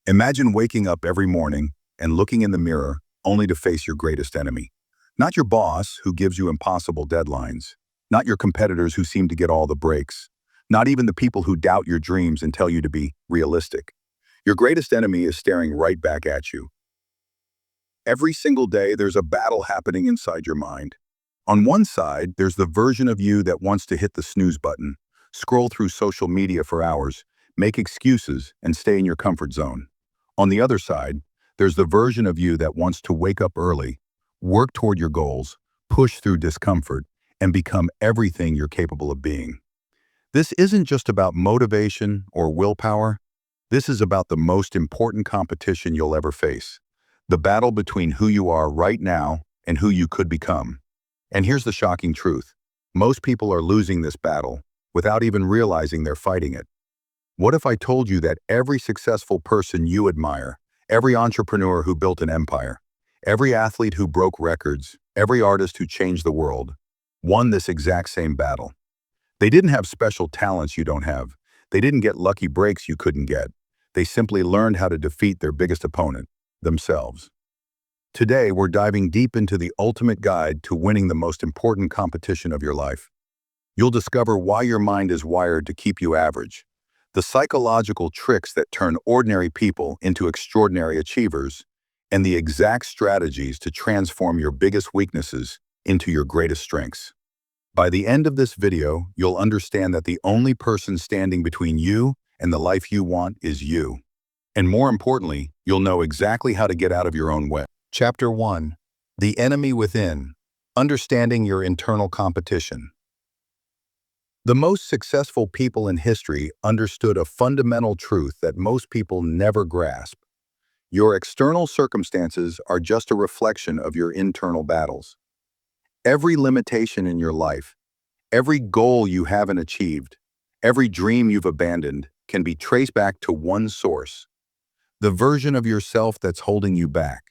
Imagine waking up every morning and looking in the mirror only to face your greatest enemy. Not your boss, who gives you impossible deadlines. Not your competitors who seem to get all the breaks. Not even the people who doubt your dreams and tell you to be realistic. Your greatest enemy is staring right back at you. Every single day, there's a battle happening inside your mind. On one side, there's the version of you that wants to hit the snooze button, scroll through social media for hours, make excuses, and stay in your comfort zone. On the other side, there's the version of you that wants to wake up early, work toward your goals, push through discomfort, and become everything you're capable of being. This isn't just about motivation or willpower. This is about the most important competition you'll ever face. The battle between who you are right now and who you could become. And here's the shocking truth. Most people are losing this battle without even realizing they're fighting it. What if I told you that every successful person you admire, every entrepreneur who built an empire, every athlete who broke records, every artist who changed the world, won this exact same battle? They didn't have special talents you don't have. They didn't get lucky breaks you couldn't get. They simply learned how to defeat their biggest opponent, themselves. Today, we're diving deep into the ultimate guide to winning the most important competition of your life. You'll discover why your mind is wired to keep you average, the psychological tricks that turn ordinary people into extraordinary achievers, and the exact strategies to transform your biggest weaknesses into your greatest strengths. By the end of this video, you'll understand that the only person standing between you and the life you want is you. And more importantly, you'll know exactly how to get out of your own way. Chapter 1. The Enemy Within. Understanding your internal competition. The most successful people in history understood a fundamental truth that most people never grasp. Your external circumstances are just a reflection of your internal battles. Every limitation in your life, every goal you haven't achieved, every dream you've abandoned can be traced back to one source: the version of yourself that's holding you back.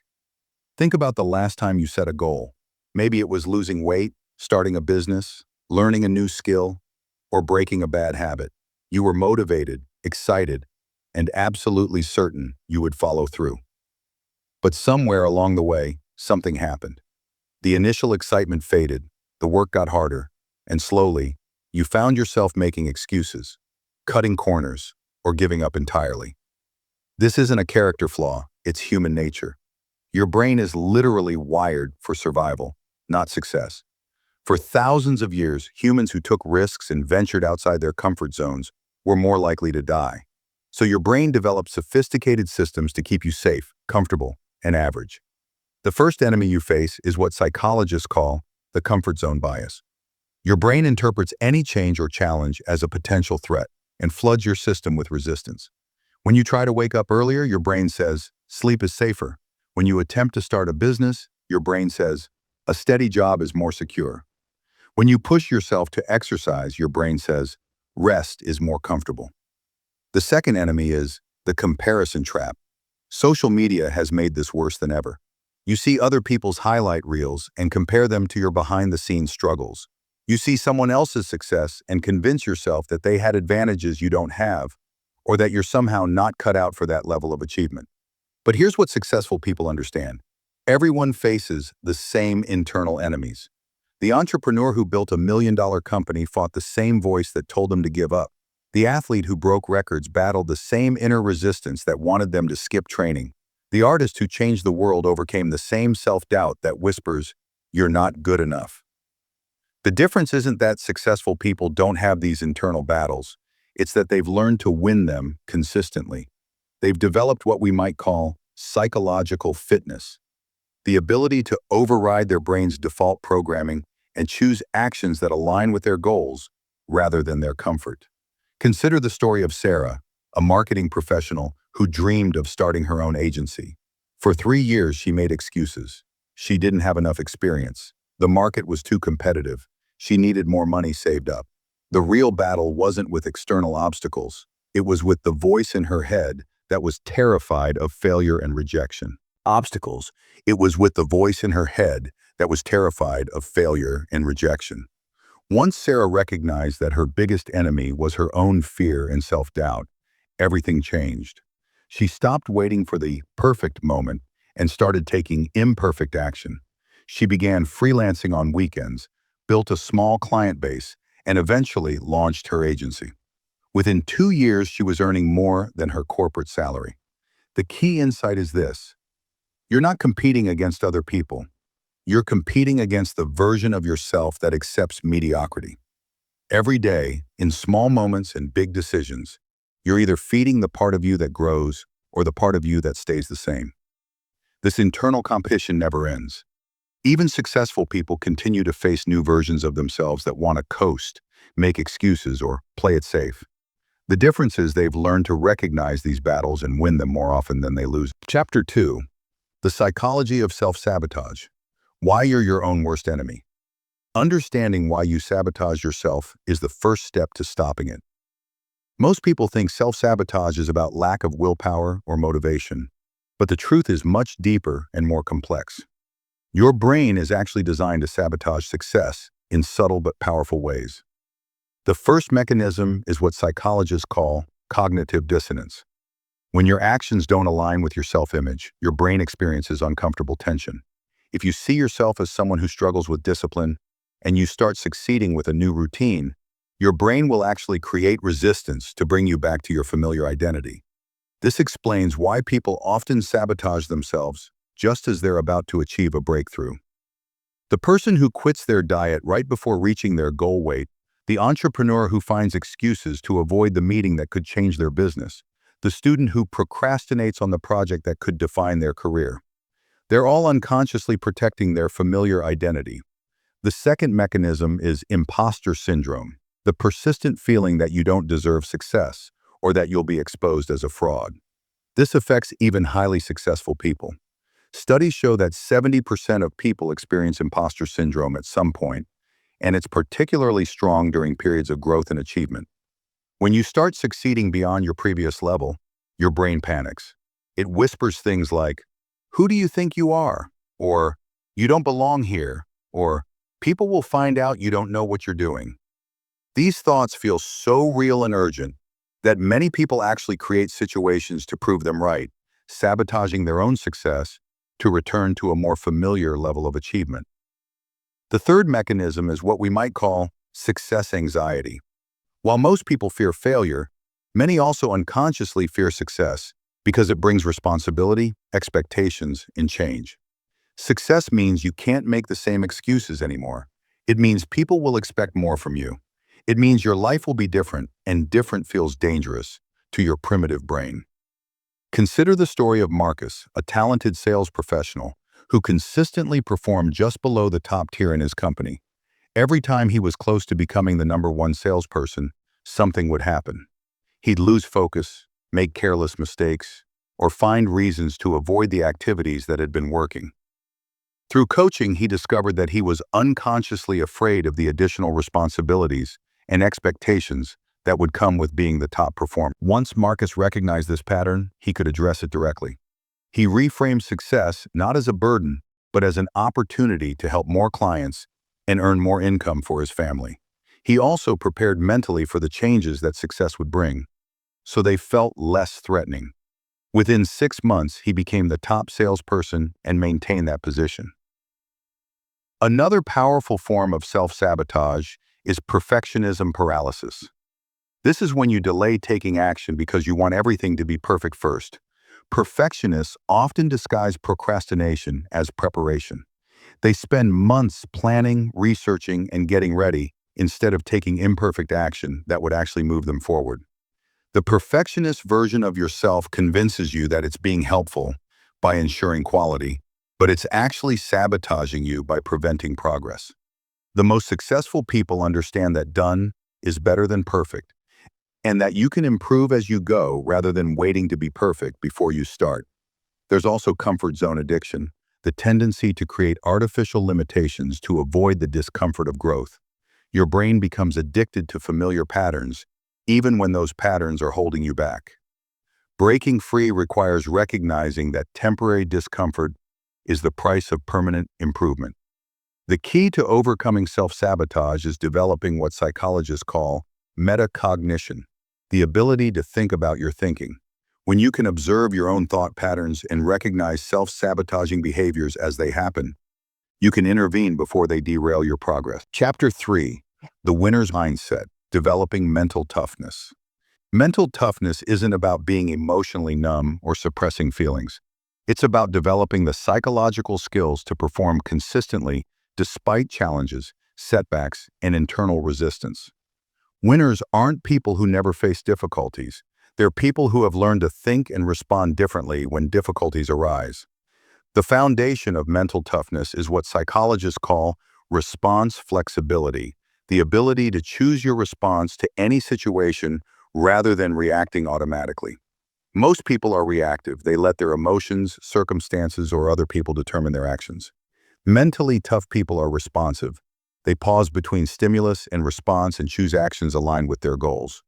Think about the last time you set a goal. Maybe it was losing weight, starting a business, learning a new skill, or breaking a bad habit. You were motivated, excited, and absolutely certain you would follow through. But somewhere along the way, something happened. The initial excitement faded, the work got harder, and slowly, you found yourself making excuses, cutting corners, or giving up entirely. This isn't a character flaw, it's human nature. Your brain is literally wired for survival, not success. For thousands of years, humans who took risks and ventured outside their comfort zones were more likely to die. So your brain developed sophisticated systems to keep you safe, comfortable, and average. The first enemy you face is what psychologists call the comfort zone bias. Your brain interprets any change or challenge as a potential threat and floods your system with resistance. When you try to wake up earlier, your brain says, sleep is safer. When you attempt to start a business, your brain says, a steady job is more secure. When you push yourself to exercise, your brain says, rest is more comfortable. The second enemy is the comparison trap. Social media has made this worse than ever. You see other people's highlight reels and compare them to your behind-the-scenes struggles. You see someone else's success and convince yourself that they had advantages you don't have, or that you're somehow not cut out for that level of achievement. But here's what successful people understand. Everyone faces the same internal enemies. The entrepreneur who built a million-dollar company fought the same voice that told them to give up. The athlete who broke records battled the same inner resistance that wanted them to skip training. The artist who changed the world overcame the same self-doubt that whispers, "You're not good enough." The difference isn't that successful people don't have these internal battles. It's that they've learned to win them consistently. They've developed what we might call psychological fitness, the ability to override their brain's default programming and choose actions that align with their goals rather than their comfort. Consider the story of Sarah, a marketing professional who dreamed of starting her own agency. For 3 years, she made excuses. She didn't have enough experience. The market was too competitive. She needed more money saved up. The real battle wasn't with external obstacles. It was with the voice in her head that was terrified of failure and rejection. Obstacles. It was with the voice in her head that was terrified of failure and rejection. Once Sarah recognized that her biggest enemy was her own fear and self-doubt, everything changed. She stopped waiting for the perfect moment and started taking imperfect action. She began freelancing on weekends, built a small client base, and eventually launched her agency. Within 2 years, she was earning more than her corporate salary. The key insight is this: you're not competing against other people. You're competing against the version of yourself that accepts mediocrity. Every day, in small moments and big decisions, you're either feeding the part of you that grows or the part of you that stays the same. This internal competition never ends. Even successful people continue to face new versions of themselves that want to coast, make excuses, or play it safe. The difference is they've learned to recognize these battles and win them more often than they lose. Chapter 2. The Psychology of Self-Sabotage. Why you're your own worst enemy. Understanding why you sabotage yourself is the first step to stopping it. Most people think self-sabotage is about lack of willpower or motivation, but the truth is much deeper and more complex. Your brain is actually designed to sabotage success in subtle but powerful ways. The first mechanism is what psychologists call cognitive dissonance. When your actions don't align with your self-image, your brain experiences uncomfortable tension. If you see yourself as someone who struggles with discipline and you start succeeding with a new routine, your brain will actually create resistance to bring you back to your familiar identity. This explains why people often sabotage themselves just as they're about to achieve a breakthrough. The person who quits their diet right before reaching their goal weight, the entrepreneur who finds excuses to avoid the meeting that could change their business, the student who procrastinates on the project that could define their career. They're all unconsciously protecting their familiar identity. The second mechanism is imposter syndrome, the persistent feeling that you don't deserve success or that you'll be exposed as a fraud. This affects even highly successful people. Studies show that 70% of people experience imposter syndrome at some point, and it's particularly strong during periods of growth and achievement. When you start succeeding beyond your previous level, your brain panics. It whispers things like, "Who do you think you are?" Or, "You don't belong here," or, "People will find out you don't know what you're doing." These thoughts feel so real and urgent that many people actually create situations to prove them right, sabotaging their own success to return to a more familiar level of achievement. The third mechanism is what we might call success anxiety. While most people fear failure, many also unconsciously fear success because it brings responsibility, expectations, and change. Success means you can't make the same excuses anymore. It means people will expect more from you. It means your life will be different, and different feels dangerous to your primitive brain. Consider the story of Marcus, a talented sales professional who consistently performed just below the top tier in his company. Every time he was close to becoming the #1 salesperson, something would happen. He'd lose focus, make careless mistakes, or find reasons to avoid the activities that had been working. Through coaching, he discovered that he was unconsciously afraid of the additional responsibilities and expectations that would come with being the top performer. Once Marcus recognized this pattern, he could address it directly. He reframed success not as a burden, but as an opportunity to help more clients and earn more income for his family. He also prepared mentally for the changes that success would bring, so they felt less threatening. Within 6 months, he became the top salesperson and maintained that position. Another powerful form of self-sabotage is perfectionism paralysis. This is when you delay taking action because you want everything to be perfect first. Perfectionists often disguise procrastination as preparation. They spend months planning, researching, and getting ready instead of taking imperfect action that would actually move them forward. The perfectionist version of yourself convinces you that it's being helpful by ensuring quality, but it's actually sabotaging you by preventing progress. The most successful people understand that done is better than perfect, and that you can improve as you go rather than waiting to be perfect before you start. There's also comfort zone addiction, the tendency to create artificial limitations to avoid the discomfort of growth. Your brain becomes addicted to familiar patterns, even when those patterns are holding you back. Breaking free requires recognizing that temporary discomfort is the price of permanent improvement. The key to overcoming self-sabotage is developing what psychologists call metacognition, the ability to think about your thinking. When you can observe your own thought patterns and recognize self-sabotaging behaviors as they happen, you can intervene before they derail your progress. Chapter 3. The Winner's Mindset, Developing Mental Toughness. Mental toughness isn't about being emotionally numb or suppressing feelings. It's about developing the psychological skills to perform consistently despite challenges, setbacks, and internal resistance. Winners aren't people who never face difficulties. They're people who have learned to think and respond differently when difficulties arise. The foundation of mental toughness is what psychologists call response flexibility, the ability to choose your response to any situation rather than reacting automatically. Most people are reactive. They let their emotions, circumstances, or other people determine their actions. Mentally tough people are responsive. They pause between stimulus and response and choose actions aligned with their goals.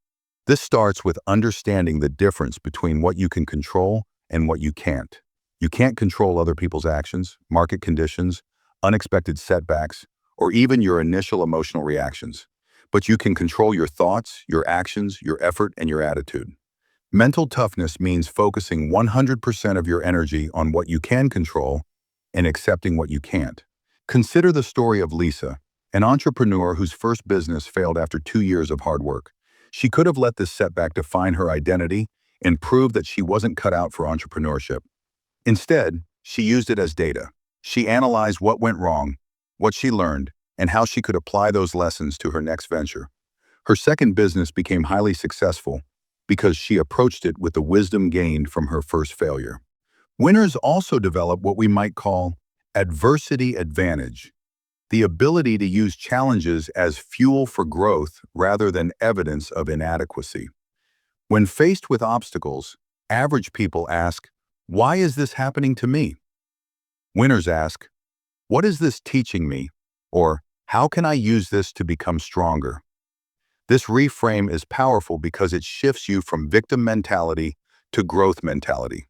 This starts with understanding the difference between what you can control and what you can't. You can't control other people's actions, market conditions, unexpected setbacks, or even your initial emotional reactions. But you can control your thoughts, your actions, your effort, and your attitude. Mental toughness means focusing 100% of your energy on what you can control and accepting what you can't. Consider the story of Lisa, an entrepreneur whose first business failed after 2 years of hard work. She could have let this setback define her identity and prove that she wasn't cut out for entrepreneurship. Instead, she used it as data. She analyzed what went wrong, what she learned, and how she could apply those lessons to her next venture. Her second business became highly successful because she approached it with the wisdom gained from her first failure. Winners also develop what we might call adversity advantage, the ability to use challenges as fuel for growth rather than evidence of inadequacy. When faced with obstacles, average people ask, "Why is this happening to me?" Winners ask, "What is this teaching me?" Or, "How can I use this to become stronger?" This reframe is powerful because it shifts you from victim mentality to growth mentality.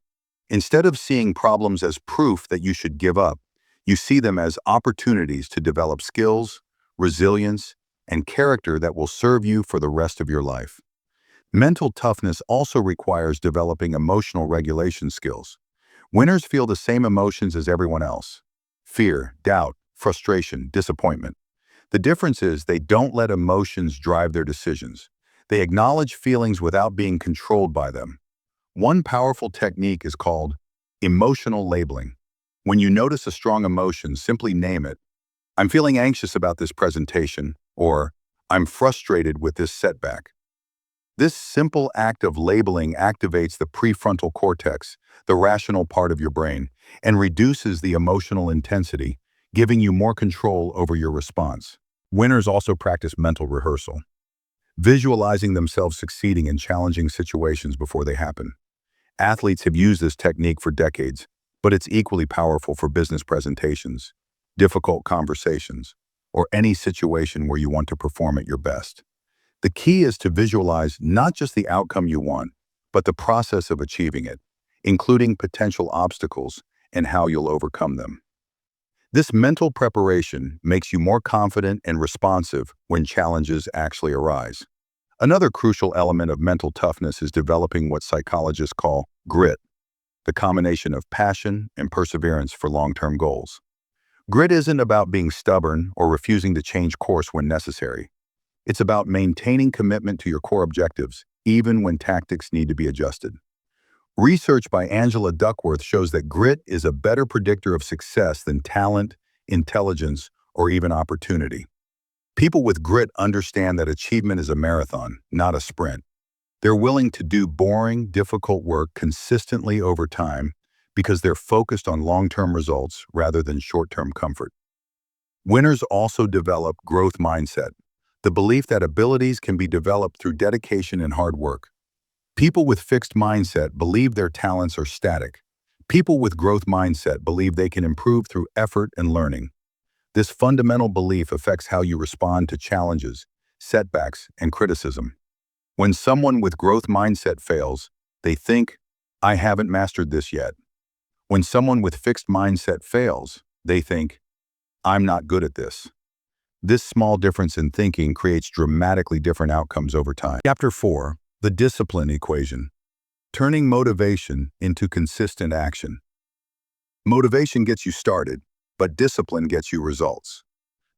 Instead of seeing problems as proof that you should give up, you see them as opportunities to develop skills, resilience, and character that will serve you for the rest of your life. Mental toughness also requires developing emotional regulation skills. Winners feel the same emotions as everyone else: fear, doubt, frustration, disappointment. The difference is they don't let emotions drive their decisions. They acknowledge feelings without being controlled by them. One powerful technique is called emotional labeling. When you notice a strong emotion, simply name it. "I'm feeling anxious about this presentation," or "I'm frustrated with this setback." This simple act of labeling activates the prefrontal cortex, the rational part of your brain, and reduces the emotional intensity, giving you more control over your response. Winners also practice mental rehearsal, visualizing themselves succeeding in challenging situations before they happen. Athletes have used this technique for decades, but it's equally powerful for business presentations, difficult conversations, or any situation where you want to perform at your best. The key is to visualize not just the outcome you want, but the process of achieving it, including potential obstacles and how you'll overcome them. This mental preparation makes you more confident and responsive when challenges actually arise. Another crucial element of mental toughness is developing what psychologists call grit, the combination of passion and perseverance for long-term goals. Grit isn't about being stubborn or refusing to change course when necessary. It's about maintaining commitment to your core objectives, even when tactics need to be adjusted. Research by Angela Duckworth shows that grit is a better predictor of success than talent, intelligence, or even opportunity. People with grit understand that achievement is a marathon, not a sprint. They're willing to do boring, difficult work consistently over time because they're focused on long-term results rather than short-term comfort. Winners also develop growth mindset, the belief that abilities can be developed through dedication and hard work. People with fixed mindset believe their talents are static. People with growth mindset believe they can improve through effort and learning. This fundamental belief affects how you respond to challenges, setbacks, and criticism. When someone with growth mindset fails, they think, "I haven't mastered this yet." When someone with fixed mindset fails, they think, "I'm not good at this." This small difference in thinking creates dramatically different outcomes over time. Chapter 4. The Discipline Equation. Turning motivation into consistent action. Motivation gets you started, but discipline gets you results.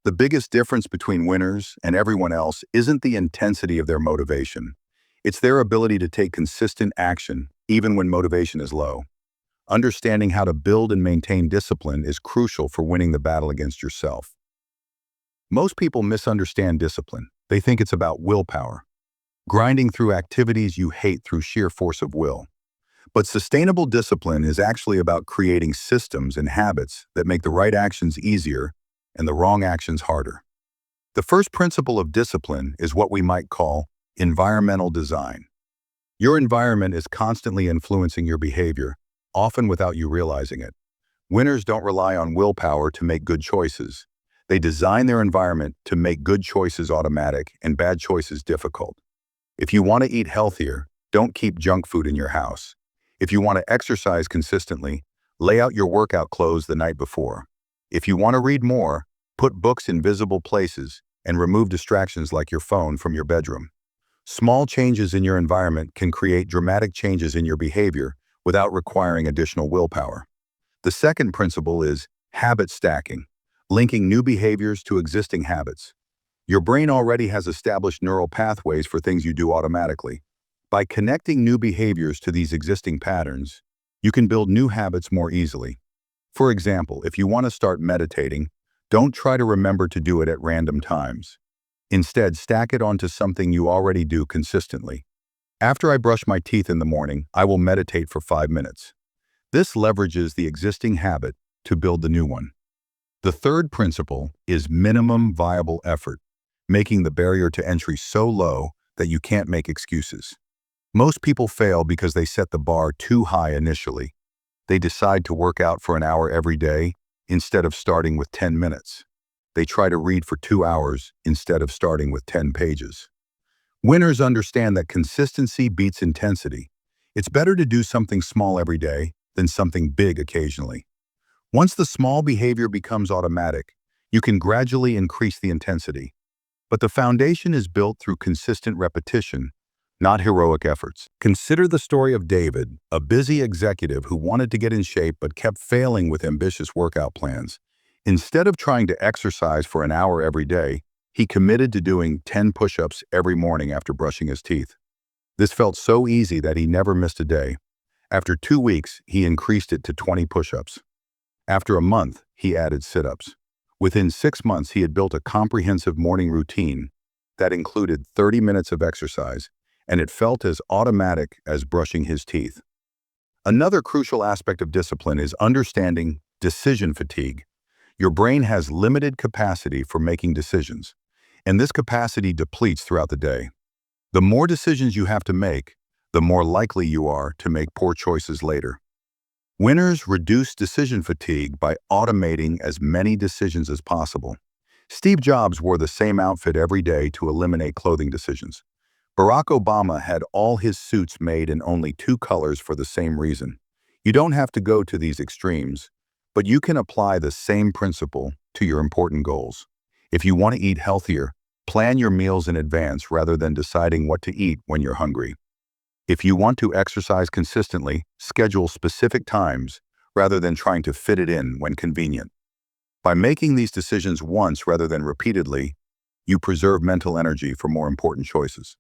The biggest difference between winners and everyone else isn't the intensity of their motivation. It's their ability to take consistent action, even when motivation is low. Understanding how to build and maintain discipline is crucial for winning the battle against yourself. Most people misunderstand discipline. They think it's about willpower, grinding through activities you hate through sheer force of will. But sustainable discipline is actually about creating systems and habits that make the right actions easier and the wrong actions harder. The first principle of discipline is what we might call environmental design. Your environment is constantly influencing your behavior, often without you realizing it. Winners don't rely on willpower to make good choices. They design their environment to make good choices automatic and bad choices difficult. If you want to eat healthier, don't keep junk food in your house. If you want to exercise consistently, lay out your workout clothes the night before. If you want to read more, put books in visible places and remove distractions like your phone from your bedroom. Small changes in your environment can create dramatic changes in your behavior without requiring additional willpower. The second principle is habit stacking, linking new behaviors to existing habits. Your brain already has established neural pathways for things you do automatically. By connecting new behaviors to these existing patterns, you can build new habits more easily. For example, if you want to start meditating, don't try to remember to do it at random times. Instead, stack it onto something you already do consistently. After I brush my teeth in the morning, I will meditate for 5 minutes. This leverages the existing habit to build the new one. The third principle is minimum viable effort, making the barrier to entry so low that you can't make excuses. Most people fail because they set the bar too high initially. They decide to work out for an hour every day instead of starting with 10 minutes. They try to read for 2 hours instead of starting with 10 pages. Winners understand that consistency beats intensity. It's better to do something small every day than something big occasionally. Once the small behavior becomes automatic, you can gradually increase the intensity. But the foundation is built through consistent repetition, not heroic efforts. Consider the story of David, a busy executive who wanted to get in shape but kept failing with ambitious workout plans. Instead of trying to exercise for an hour every day, he committed to doing 10 push-ups every morning after brushing his teeth. This felt so easy that he never missed a day. After 2 weeks, he increased it to 20 push-ups. After a month, he added sit-ups. Within 6 months, he had built a comprehensive morning routine that included 30 minutes of exercise, and it felt as automatic as brushing his teeth. Another crucial aspect of discipline is understanding decision fatigue. Your brain has limited capacity for making decisions, and this capacity depletes throughout the day. The more decisions you have to make, the more likely you are to make poor choices later. Winners reduce decision fatigue by automating as many decisions as possible. Steve Jobs wore the same outfit every day to eliminate clothing decisions. Barack Obama had all his suits made in only 2 colors for the same reason. You don't have to go to these extremes, but you can apply the same principle to your important goals. If you want to eat healthier, plan your meals in advance rather than deciding what to eat when you're hungry. If you want to exercise consistently, schedule specific times rather than trying to fit it in when convenient. By making these decisions once rather than repeatedly, you preserve mental energy for more important choices.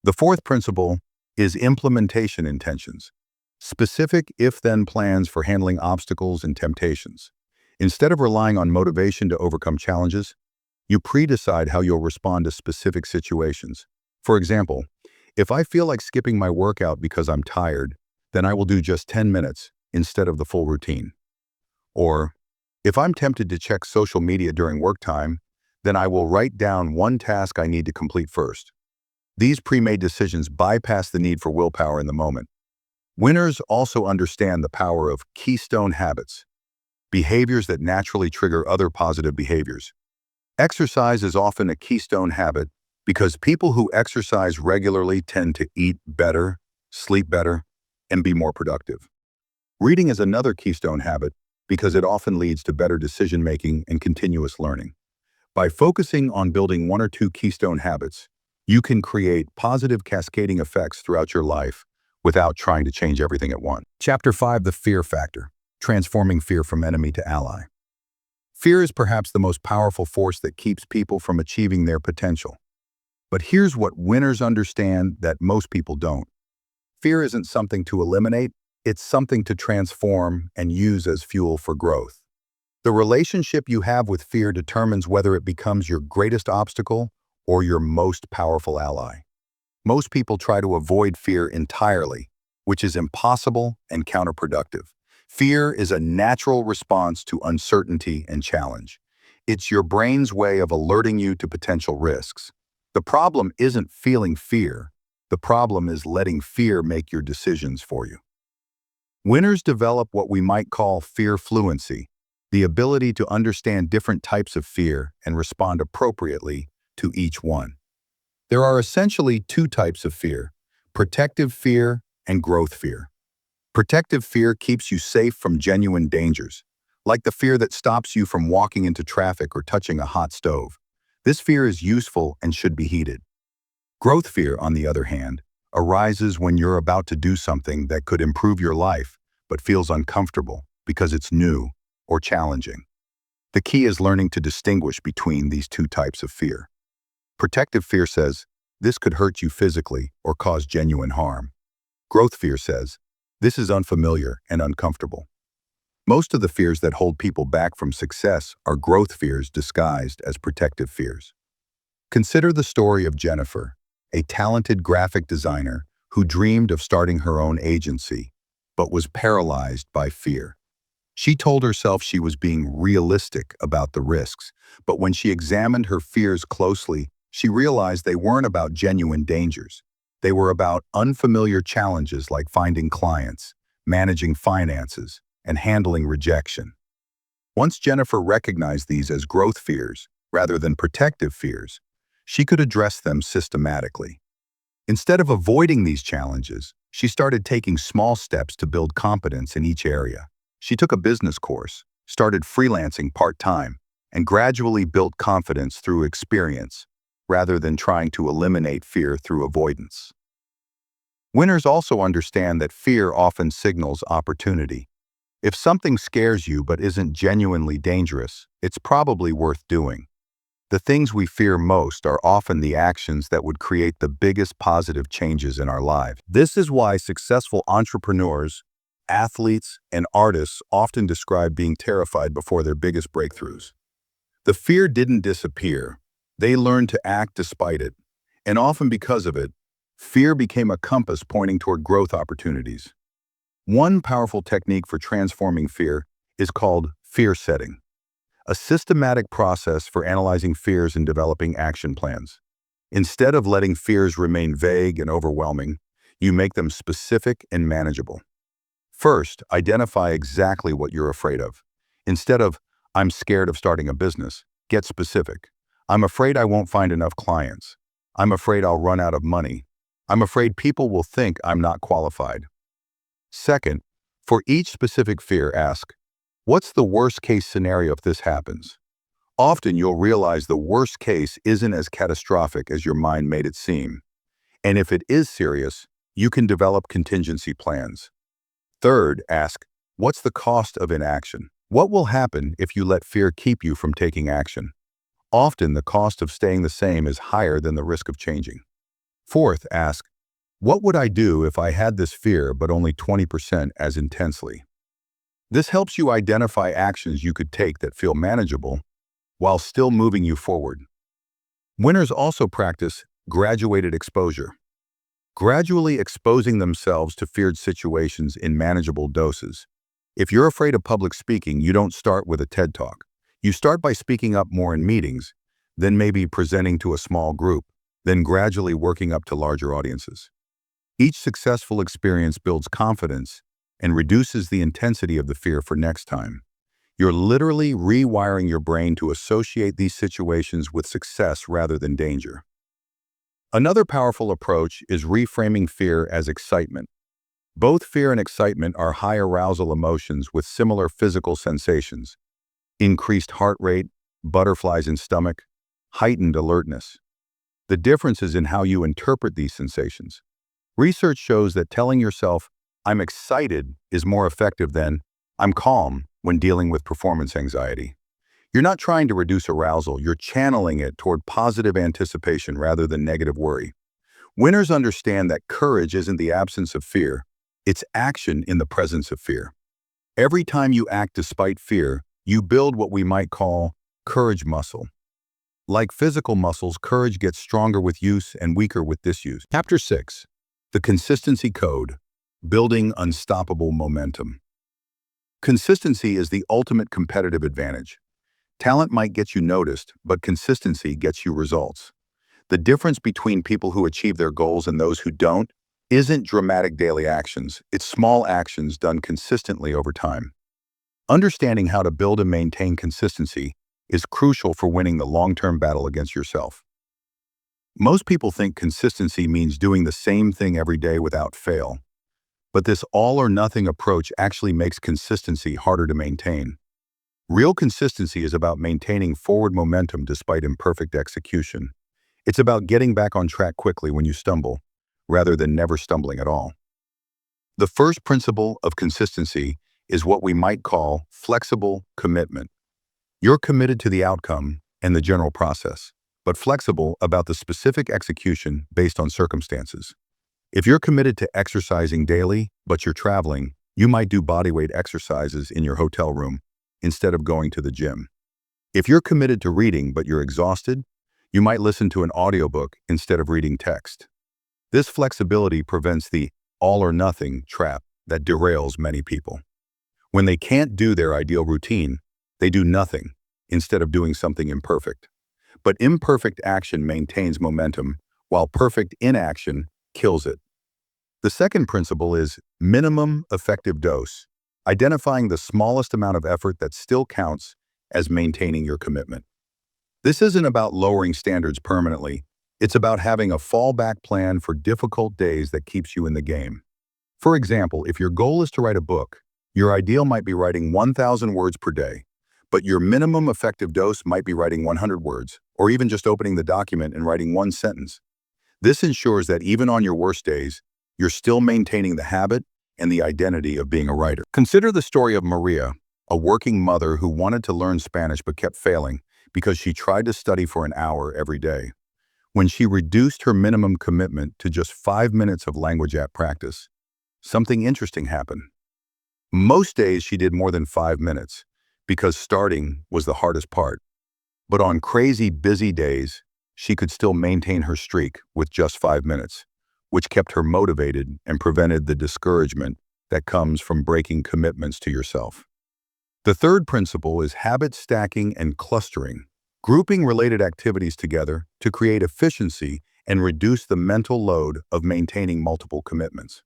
The fourth principle is implementation intentions. Specific if-then plans for handling obstacles and temptations. Instead of relying on motivation to overcome challenges, you pre-decide how you'll respond to specific situations. For example, if I feel like skipping my workout because I'm tired, then I will do just 10 minutes instead of the full routine. Or, if I'm tempted to check social media during work time, then I will write down one task I need to complete first. These pre-made decisions bypass the need for willpower in the moment. Winners also understand the power of keystone habits, behaviors that naturally trigger other positive behaviors. Exercise is often a keystone habit because people who exercise regularly tend to eat better, sleep better, and be more productive. Reading is another keystone habit because it often leads to better decision-making and continuous learning. By focusing on building 1 or 2 keystone habits, you can create positive cascading effects throughout your life without trying to change everything at once. Chapter 5, The Fear Factor, Transforming Fear from Enemy to Ally. Fear is perhaps the most powerful force that keeps people from achieving their potential. But here's what winners understand that most people don't. Fear isn't something to eliminate, it's something to transform and use as fuel for growth. The relationship you have with fear determines whether it becomes your greatest obstacle or your most powerful ally. Most people try to avoid fear entirely, which is impossible and counterproductive. Fear is a natural response to uncertainty and challenge. It's your brain's way of alerting you to potential risks. The problem isn't feeling fear. The problem is letting fear make your decisions for you. Winners develop what we might call fear fluency, the ability to understand different types of fear and respond appropriately to each one. There are essentially two types of fear: protective fear and growth fear. Protective fear keeps you safe from genuine dangers, like the fear that stops you from walking into traffic or touching a hot stove. This fear is useful and should be heeded. Growth fear, on the other hand, arises when you're about to do something that could improve your life but feels uncomfortable because it's new or challenging. The key is learning to distinguish between these two types of fear. Protective fear says, this could hurt you physically or cause genuine harm. Growth fear says, this is unfamiliar and uncomfortable. Most of the fears that hold people back from success are growth fears disguised as protective fears. Consider the story of Jennifer, a talented graphic designer who dreamed of starting her own agency, but was paralyzed by fear. She told herself she was being realistic about the risks, but when she examined her fears closely, she realized they weren't about genuine dangers. They were about unfamiliar challenges like finding clients, managing finances, and handling rejection. Once Jennifer recognized these as growth fears rather than protective fears, she could address them systematically. Instead of avoiding these challenges, she started taking small steps to build competence in each area. She took a business course, started freelancing part-time, and gradually built confidence through experience, rather than trying to eliminate fear through avoidance. Winners also understand that fear often signals opportunity. If something scares you but isn't genuinely dangerous, it's probably worth doing. The things we fear most are often the actions that would create the biggest positive changes in our lives. This is why successful entrepreneurs, athletes, and artists often describe being terrified before their biggest breakthroughs. The fear didn't disappear. They learned to act despite it, and often because of it, fear became a compass pointing toward growth opportunities. One powerful technique for transforming fear is called fear setting, a systematic process for analyzing fears and developing action plans. Instead of letting fears remain vague and overwhelming, you make them specific and manageable. First, identify exactly what you're afraid of. Instead of, I'm scared of starting a business, get specific. I'm afraid I won't find enough clients. I'm afraid I'll run out of money. I'm afraid people will think I'm not qualified. Second, for each specific fear, ask, what's the worst-case scenario if this happens? Often you'll realize the worst case isn't as catastrophic as your mind made it seem. And if it is serious, you can develop contingency plans. Third, ask, what's the cost of inaction? What will happen if you let fear keep you from taking action? Often the cost of staying the same is higher than the risk of changing. Fourth, ask, what would I do if I had this fear but only 20% as intensely? This helps you identify actions you could take that feel manageable while still moving you forward. Winners also practice graduated exposure, gradually exposing themselves to feared situations in manageable doses. If you're afraid of public speaking, you don't start with a TED Talk. You start by speaking up more in meetings, then maybe presenting to a small group, then gradually working up to larger audiences. Each successful experience builds confidence and reduces the intensity of the fear for next time. You're literally rewiring your brain to associate these situations with success rather than danger. Another powerful approach is reframing fear as excitement. Both fear and excitement are high arousal emotions with similar physical sensations: increased heart rate, butterflies in stomach, heightened alertness. The difference is in how you interpret these sensations. Research shows that telling yourself, "I'm excited," is more effective than "I'm calm" when dealing with performance anxiety. You're not trying to reduce arousal, you're channeling it toward positive anticipation rather than negative worry. Winners understand that courage isn't the absence of fear, it's action in the presence of fear. Every time you act despite fear, you build what we might call courage muscle. Like physical muscles, courage gets stronger with use and weaker with disuse. Chapter 6. The Consistency Code. Building Unstoppable Momentum. Consistency is the ultimate competitive advantage. Talent might get you noticed, but consistency gets you results. The difference between people who achieve their goals and those who don't isn't dramatic daily actions, it's small actions done consistently over time. Understanding how to build and maintain consistency is crucial for winning the long-term battle against yourself. Most people think consistency means doing the same thing every day without fail. But this all-or-nothing approach actually makes consistency harder to maintain. Real consistency is about maintaining forward momentum despite imperfect execution. It's about getting back on track quickly when you stumble, rather than never stumbling at all. The first principle of consistency is what we might call flexible commitment. You're committed to the outcome and the general process, but flexible about the specific execution based on circumstances. If you're committed to exercising daily, but you're traveling, you might do bodyweight exercises in your hotel room instead of going to the gym. If you're committed to reading, but you're exhausted, you might listen to an audiobook instead of reading text. This flexibility prevents the all-or-nothing trap that derails many people. When they can't do their ideal routine, they do nothing instead of doing something imperfect. But imperfect action maintains momentum, while perfect inaction kills it. The second principle is minimum effective dose, identifying the smallest amount of effort that still counts as maintaining your commitment. This isn't about lowering standards permanently. It's about having a fallback plan for difficult days that keeps you in the game. For example, if your goal is to write a book, your ideal might be writing 1,000 words per day, but your minimum effective dose might be writing 100 words, or even just opening the document and writing one sentence. This ensures that even on your worst days, you're still maintaining the habit and the identity of being a writer. Consider the story of Maria, a working mother who wanted to learn Spanish but kept failing because she tried to study for an hour every day. When she reduced her minimum commitment to just 5 minutes of language app practice, something interesting happened. Most days she did more than 5 minutes because starting was the hardest part. But on crazy busy days, she could still maintain her streak with just 5 minutes, which kept her motivated and prevented the discouragement that comes from breaking commitments to yourself. The third principle is habit stacking and clustering, grouping related activities together to create efficiency and reduce the mental load of maintaining multiple commitments.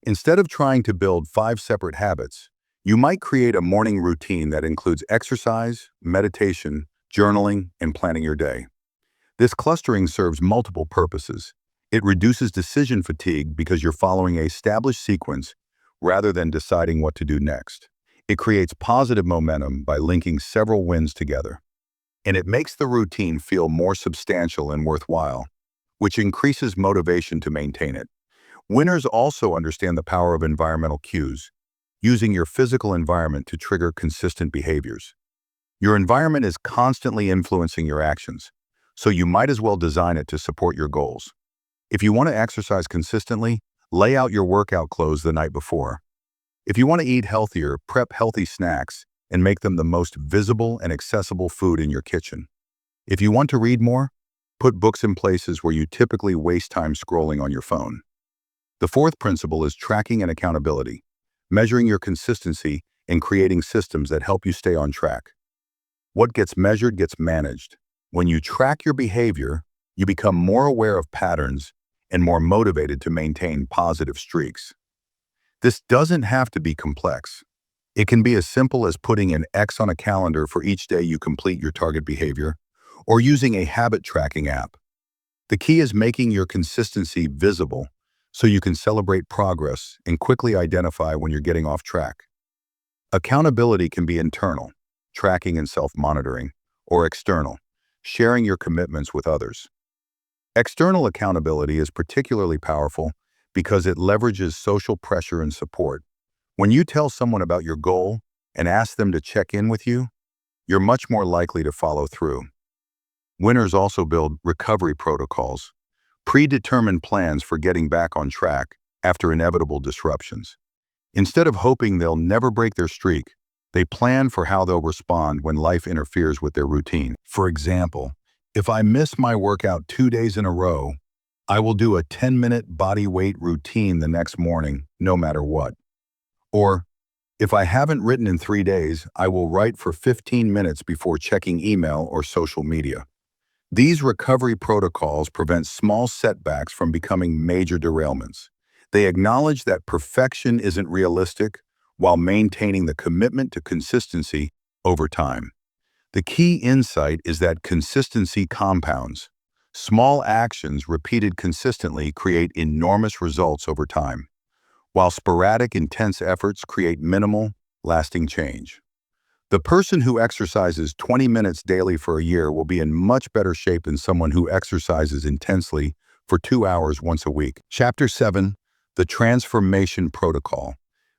Instead of trying to build 5 separate habits, you might create a morning routine that includes exercise, meditation, journaling, and planning your day. This clustering serves multiple purposes. It reduces decision fatigue because you're following an established sequence rather than deciding what to do next. It creates positive momentum by linking several wins together. And it makes the routine feel more substantial and worthwhile, which increases motivation to maintain it. Winners also understand the power of environmental cues, using your physical environment to trigger consistent behaviors. Your environment is constantly influencing your actions, so you might as well design it to support your goals. If you want to exercise consistently, lay out your workout clothes the night before. If you want to eat healthier, prep healthy snacks and make them the most visible and accessible food in your kitchen. If you want to read more, put books in places where you typically waste time scrolling on your phone. The fourth principle is tracking and accountability, measuring your consistency and creating systems that help you stay on track. What gets measured gets managed. When you track your behavior, you become more aware of patterns and more motivated to maintain positive streaks. This doesn't have to be complex. It can be as simple as putting an X on a calendar for each day you complete your target behavior, or using a habit tracking app. The key is making your consistency visible so you can celebrate progress and quickly identify when you're getting off track. Accountability can be internal, tracking and self-monitoring, or external, sharing your commitments with others. External accountability is particularly powerful because it leverages social pressure and support. When you tell someone about your goal and ask them to check in with you, you're much more likely to follow through. Winners also build recovery protocols, predetermined plans for getting back on track after inevitable disruptions. Instead of hoping they'll never break their streak, they plan for how they'll respond when life interferes with their routine. For example, if I miss my workout 2 days in a row, I will do a 10-minute body weight routine the next morning, no matter what. Or, if I haven't written in 3 days, I will write for 15 minutes before checking email or social media. These recovery protocols prevent small setbacks from becoming major derailments. They acknowledge that perfection isn't realistic while maintaining the commitment to consistency over time. The key insight is that consistency compounds. Small actions repeated consistently create enormous results over time, while sporadic, intense efforts create minimal, lasting change. The person who exercises 20 minutes daily for a year will be in much better shape than someone who exercises intensely for 2 hours once a week. Chapter 7, The Transformation Protocol,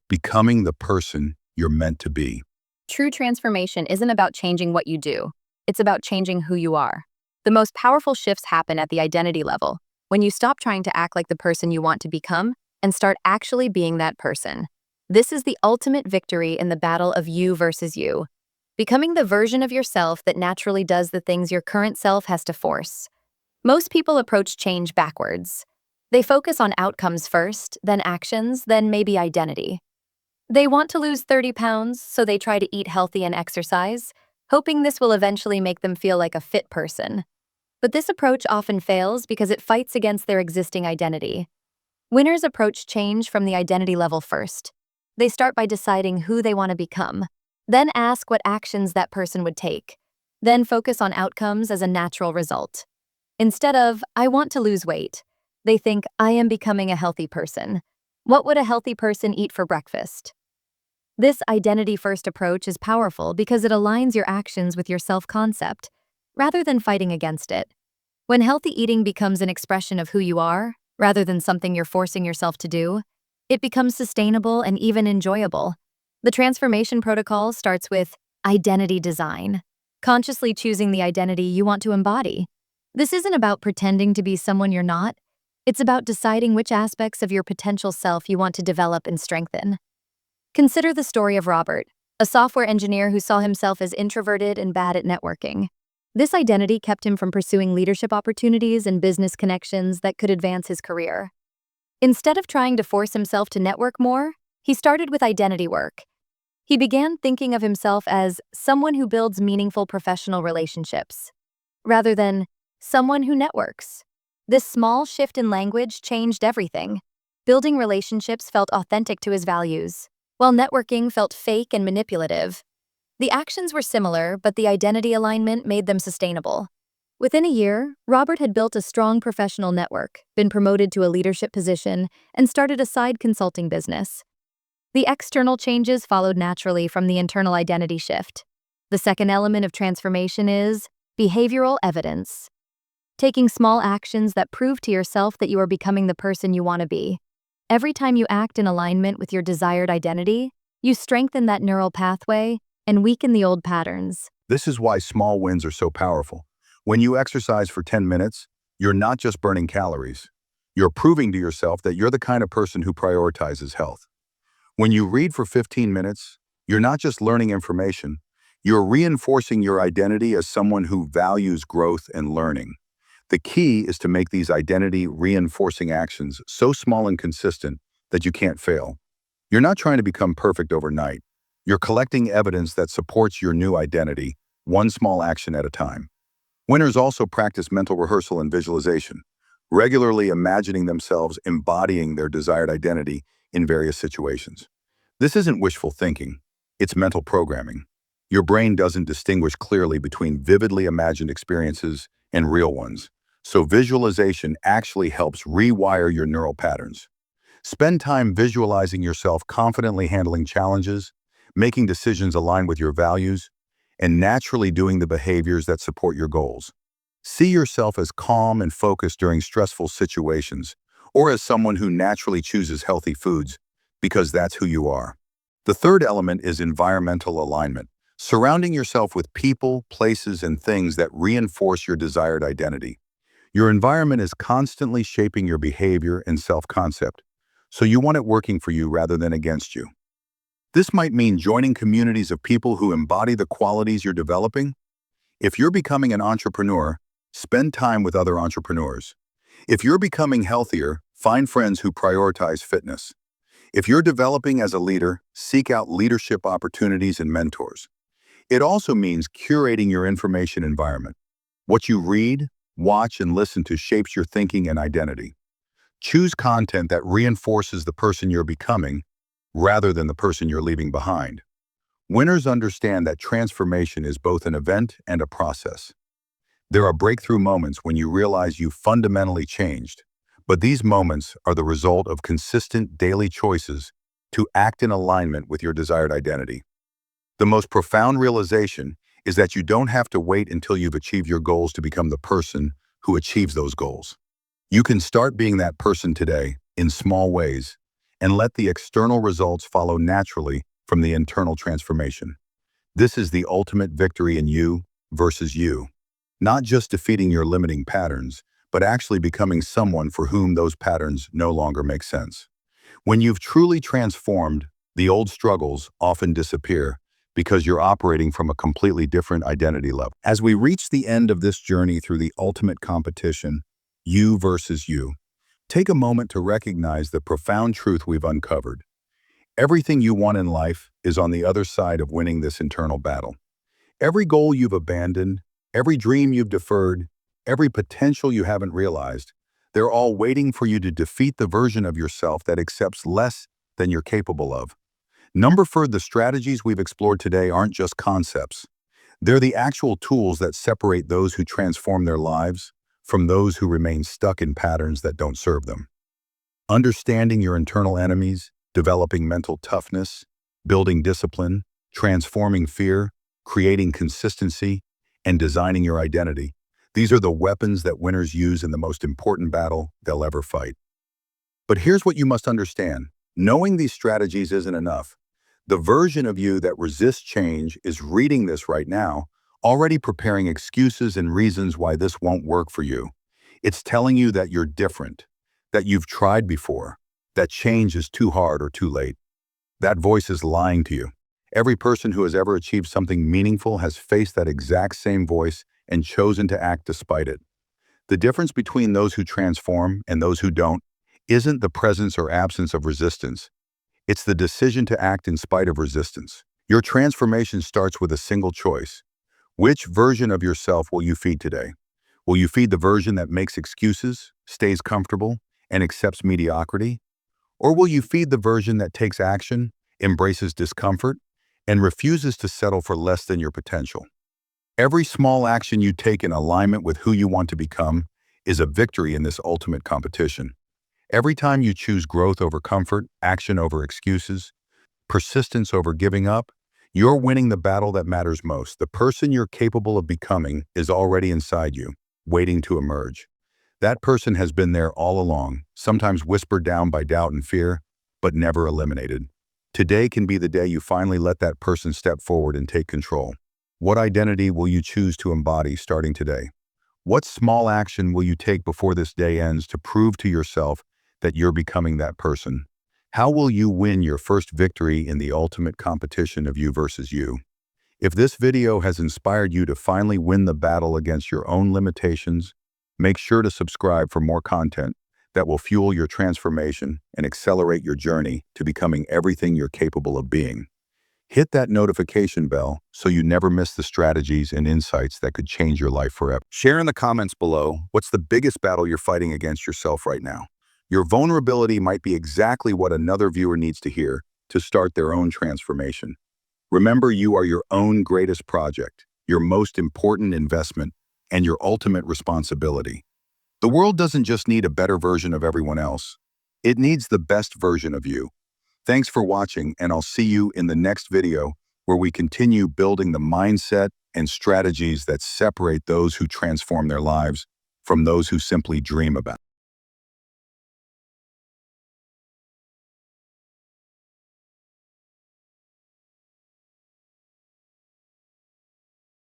Becoming the Person You're Meant to Be. True transformation isn't about changing what you do. It's about changing who you are. The most powerful shifts happen at the identity level, when you stop trying to act like the person you want to become and start actually being that person. This is the ultimate victory in the battle of you versus you, becoming the version of yourself that naturally does the things your current self has to force. Most people approach change backwards. They focus on outcomes first, then actions, then maybe identity. They want to lose 30 pounds, so they try to eat healthy and exercise, hoping this will eventually make them feel like a fit person. But this approach often fails because it fights against their existing identity. Winners approach change from the identity level first. They start by deciding who they want to become, then ask what actions that person would take, then focus on outcomes as a natural result. Instead of, I want to lose weight, they think, I am becoming a healthy person. What would a healthy person eat for breakfast? This identity-first approach is powerful because it aligns your actions with your self-concept, rather than fighting against it. When healthy eating becomes an expression of who you are, rather than something you're forcing yourself to do, it becomes sustainable and even enjoyable. The transformation protocol starts with identity design, consciously choosing the identity you want to embody. This isn't about pretending to be someone you're not. It's about deciding which aspects of your potential self you want to develop and strengthen. Consider the story of Robert, a software engineer who saw himself as introverted and bad at networking. This identity kept him from pursuing leadership opportunities and business connections that could advance his career. Instead of trying to force himself to network more, he started with identity work. He began thinking of himself as someone who builds meaningful professional relationships, rather than someone who networks. This small shift in language changed everything. Building relationships felt authentic to his values, while networking felt fake and manipulative. The actions were similar, but the identity alignment made them sustainable. Within a year, Robert had built a strong professional network, been promoted to a leadership position, and started a side consulting business. The external changes followed naturally from the internal identity shift. The second element of transformation is behavioral evidence. Taking small actions that prove to yourself that you are becoming the person you want to be. Every time you act in alignment with your desired identity, you strengthen that neural pathway and weaken the old patterns. This is why small wins are so powerful. When you exercise for 10 minutes, you're not just burning calories. You're proving to yourself that you're the kind of person who prioritizes health. When you read for 15 minutes, you're not just learning information, you're reinforcing your identity as someone who values growth and learning. The key is to make these identity-reinforcing actions so small and consistent that you can't fail. You're not trying to become perfect overnight. You're collecting evidence that supports your new identity, one small action at a time. Winners also practice mental rehearsal and visualization, regularly imagining themselves embodying their desired identity in various situations. This isn't wishful thinking, it's mental programming. Your brain doesn't distinguish clearly between vividly imagined experiences and real ones, so visualization actually helps rewire your neural patterns. Spend time visualizing yourself confidently handling challenges, making decisions aligned with your values, and naturally doing the behaviors that support your goals. See yourself as calm and focused during stressful situations, or as someone who naturally chooses healthy foods because that's who you are. The third element is environmental alignment, surrounding yourself with people, places, and things that reinforce your desired identity. Your environment is constantly shaping your behavior and self-concept, so you want it working for you rather than against you. This might mean joining communities of people who embody the qualities you're developing. If you're becoming an entrepreneur, spend time with other entrepreneurs. If you're becoming healthier, find friends who prioritize fitness. If you're developing as a leader, seek out leadership opportunities and mentors. It also means curating your information environment. What you read, watch, and listen to shapes your thinking and identity. Choose content that reinforces the person you're becoming rather than the person you're leaving behind. Winners understand that transformation is both an event and a process. There are breakthrough moments when you realize you fundamentally changed, but these moments are the result of consistent daily choices to act in alignment with your desired identity. The most profound realization is that you don't have to wait until you've achieved your goals to become the person who achieves those goals. You can start being that person today in small ways and let the external results follow naturally from the internal transformation. This is the ultimate victory in you versus you. Not just defeating your limiting patterns, but actually becoming someone for whom those patterns no longer make sense. When you've truly transformed, the old struggles often disappear because you're operating from a completely different identity level. As we reach the end of this journey through the ultimate competition, you versus you, take a moment to recognize the profound truth we've uncovered. Everything you want in life is on the other side of winning this internal battle. Every goal you've abandoned, every dream you've deferred, every potential you haven't realized, they're all waiting for you to defeat the version of yourself that accepts less than you're capable of. The strategies we've explored today aren't just concepts. They're the actual tools that separate those who transform their lives from those who remain stuck in patterns that don't serve them. Understanding your internal enemies, developing mental toughness, building discipline, transforming fear, creating consistency, and designing your identity. These are the weapons that winners use in the most important battle they'll ever fight. But here's what you must understand. Knowing these strategies isn't enough. The version of you that resists change is reading this right now, already preparing excuses and reasons why this won't work for you. It's telling you that you're different, that you've tried before, that change is too hard or too late. That voice is lying to you. Every person who has ever achieved something meaningful has faced that exact same voice and chosen to act despite it. The difference between those who transform and those who don't isn't the presence or absence of resistance. It's the decision to act in spite of resistance. Your transformation starts with a single choice. Which version of yourself will you feed today? Will you feed the version that makes excuses, stays comfortable, and accepts mediocrity? Or will you feed the version that takes action, embraces discomfort, and refuses to settle for less than your potential? Every small action you take in alignment with who you want to become is a victory in this ultimate competition. Every time you choose growth over comfort, action over excuses, persistence over giving up, you're winning the battle that matters most. The person you're capable of becoming is already inside you, waiting to emerge. That person has been there all along, sometimes whispered down by doubt and fear, but never eliminated. Today can be the day you finally let that person step forward and take control. What identity will you choose to embody starting today? What small action will you take before this day ends to prove to yourself that you're becoming that person? How will you win your first victory in the ultimate competition of you versus you? If this video has inspired you to finally win the battle against your own limitations, make sure to subscribe for more content that will fuel your transformation and accelerate your journey to becoming everything you're capable of being. Hit that notification bell so you never miss the strategies and insights that could change your life forever. Share in the comments below what's the biggest battle you're fighting against yourself right now. Your vulnerability might be exactly what another viewer needs to hear to start their own transformation. Remember, you are your own greatest project, your most important investment, and your ultimate responsibility. The world doesn't just need a better version of everyone else. It needs the best version of you. Thanks for watching, and I'll see you in the next video where we continue building the mindset and strategies that separate those who transform their lives from those who simply dream about.